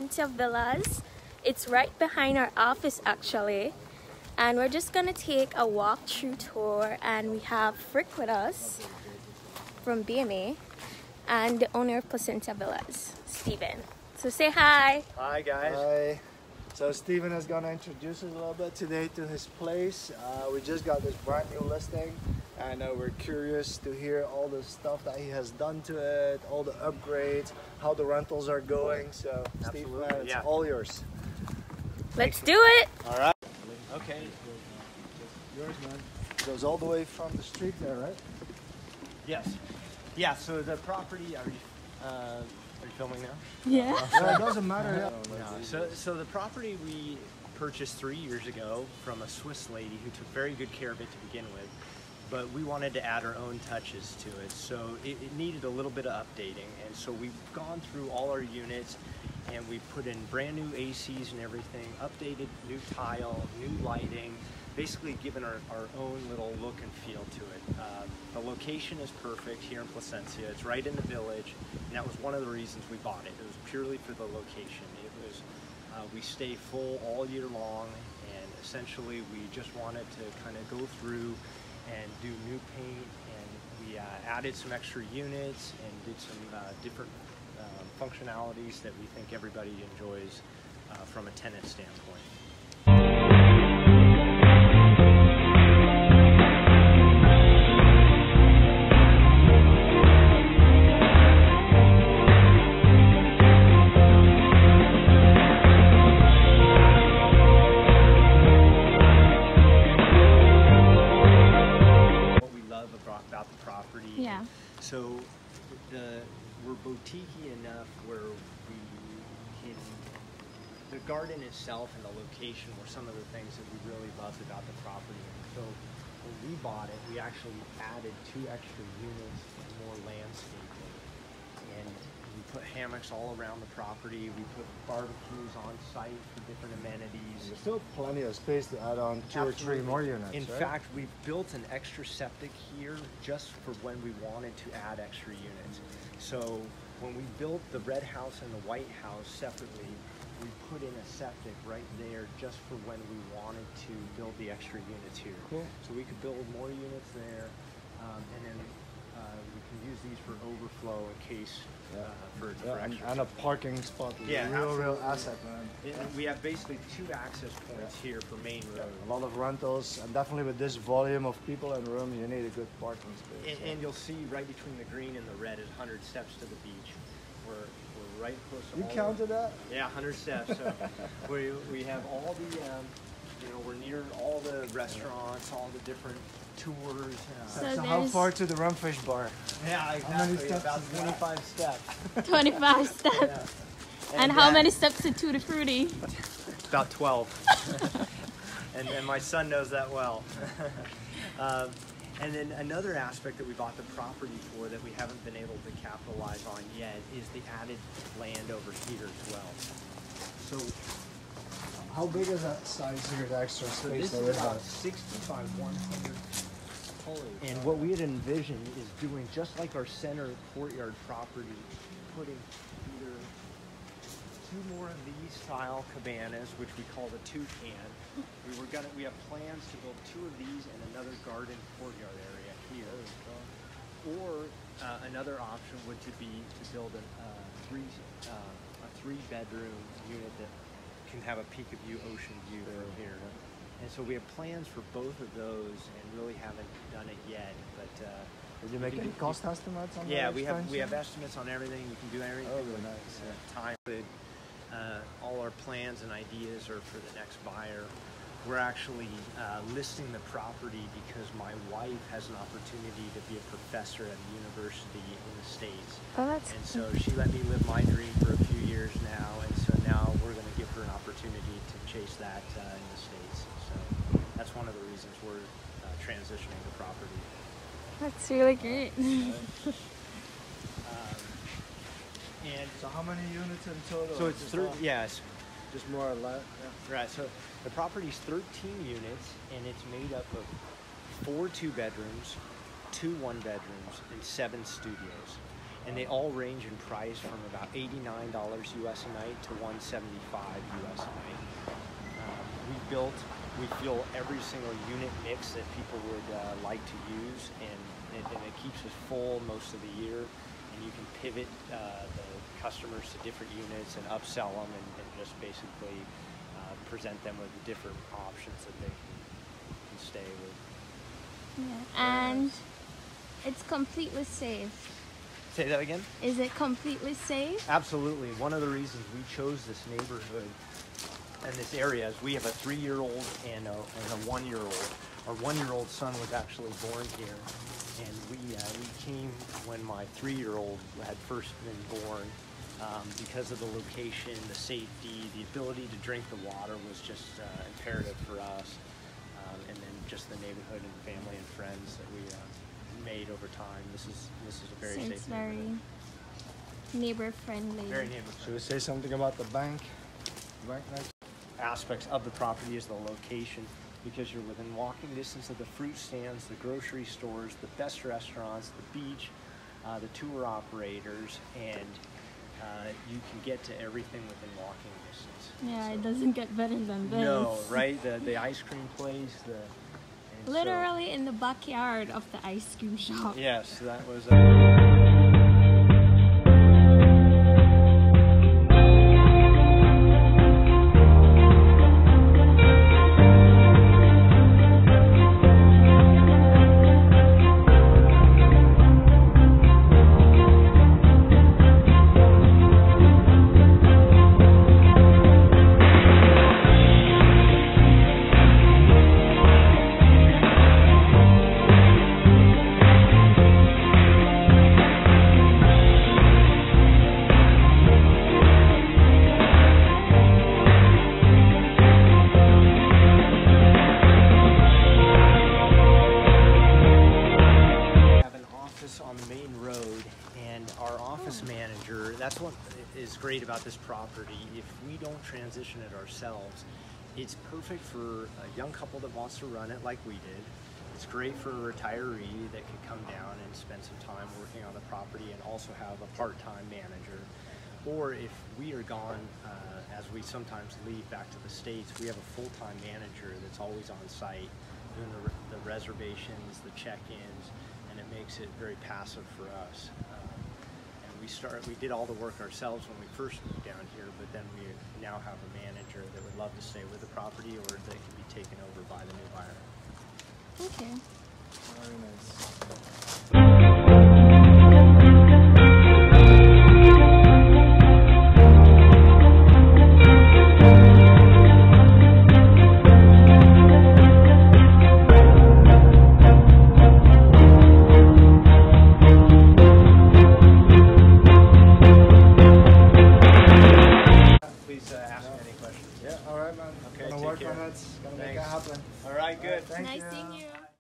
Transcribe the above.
Placencia Villas. It's right behind our office actually. And we're just gonna take a walk-through tour, and we have Frick with us from BMA and the owner of Placencia Villas, Steven. So say hi. Hi guys. Hi. So Steven is gonna introduce us a little bit today to his place. We just got this brand new listing, and we're curious to hear all the stuff that he has done to it, all the upgrades, how the rentals are going. So Steven, it's all yours. Let's do it. All right. Okay. Yours, man. Goes all the way from the street there, right? Yes. Yeah. So the property. Are you filming now? Yeah. Well, it doesn't matter. No. So the property we purchased 3 years ago from a Swiss lady who took very good care of it to begin with, but we wanted to add our own touches to it. So it needed a little bit of updating, and so we've gone through all our units and we put in brand new ACs and everything, updated new tile, new lighting, basically given our own little look and feel to it. The location is perfect here in Placencia. It's right in the village, and that was one of the reasons we bought it. It was purely for the location. It was we stay full all year long, and essentially we just wanted to kind of go through and do new paint, and we added some extra units and did some different functionalities that we think everybody enjoys from a tenant standpoint. What we love about the property. Yeah. So we're boutique-y enough where the garden itself and the location were some of the things that we really loved about the property. And so when we bought it, we actually added 2 extra units and more landscaping. And we put hammocks all around the property. We put barbecues on site for different amenities. There's still plenty of space to add on 2 or 3 more units. In right? fact, we've built an extra septic here just for when we wanted to add extra units. So when we built the red house and the white house separately, we put in a septic right there just for when we wanted to build the extra units here. Cool. So we could build more units there, and then we can use these for overflow in case for extra. And a parking spot is a real asset, man. We have basically 2 access points here for main road. A lot of rentals, and definitely with this volume of people and room, you need a good parking space. And you'll see right between the green and the red is 100 steps to the beach. We're right close to You counted that? Yeah, 100 steps. So we have all the, we're near all the restaurants, all the different tours. So how far to the Rumfish Bar? Yeah, exactly. How many steps? About 25 steps. 25 steps. Yeah. And how many steps to Tutti Frutti? About 12. and my son knows that well. And then another aspect that we bought the property for that we haven't been able to capitalize on yet is the added land over here as well. So how big is that size here, the extra space? This is about 60 by 100. And what we had envisioned is doing just like our center courtyard property, putting either 2 more of these style cabanas, which we call the toucan. We have plans to build 2 of these and another garden courtyard area here. Or another option would be to build a 3-bedroom unit that can have a peak of view, ocean view from here. And so we have plans for both of those, and really haven't done it yet. But did you make any cost estimates on that? Yeah, we have estimates on everything. You can do everything. Oh, really nice. Time. All our plans and ideas are for the next buyer. We're actually listing the property because my wife has an opportunity to be a professor at a university in the States. Oh, that's and so she let me live my dream for a few years now, and so now we're going to give her an opportunity to chase that in the States. So that's one of the reasons we're transitioning the property. That's really great. And so how many units in total? So it's yes. Just more or less. Yeah. Right. So the property's 13 units, and it's made up of 4 2-bedrooms, 2 1-bedrooms, and 7 studios. and they all range in price from about $89 US a night to $175 US a night. We feel every single unit mix that people would like to use, and it keeps us full most of the year, and you can pivot the customers to different units and upsell them, and just basically present them with the different options that they can stay with. Yeah, and it's completely safe. Say that again? Is it completely safe? Absolutely. One of the reasons we chose this neighborhood and this area is we have a 3-year-old and a 1-year-old. Our 1-year-old son was actually born here, and we came when my 3-year-old had first been born. Because of the location, the safety, the ability to drink the water was just imperative for us, and then just the neighborhood and family and friends that we made over time. This is a very safe It's very neighbor friendly. Very neighbor friendly. Should we say something about the bank? Bank next. Aspects of the property is the location, because you're within walking distance of the fruit stands, the grocery stores, the best restaurants, the beach, the tour operators, and you can get to everything within walking distance. Yeah, so, it doesn't get better than this. No, right? The ice cream place, literally in the backyard of the ice cream shop. Yes, that was. On the main road, and our office manager, that's what is great about this property. If we don't transition it ourselves, it's perfect for a young couple that wants to run it like we did. It's great for a retiree that could come down and spend some time working on the property and also have a part-time manager. Or if we are gone, as we sometimes leave back to the States, we have a full-time manager that's always on site doing the reservations, the check-ins, and it makes it very passive for us. And we did all the work ourselves when we first moved down here, but then we now have a manager that would love to stay with the property, or that can be taken over by the new buyer. Okay. Very nice.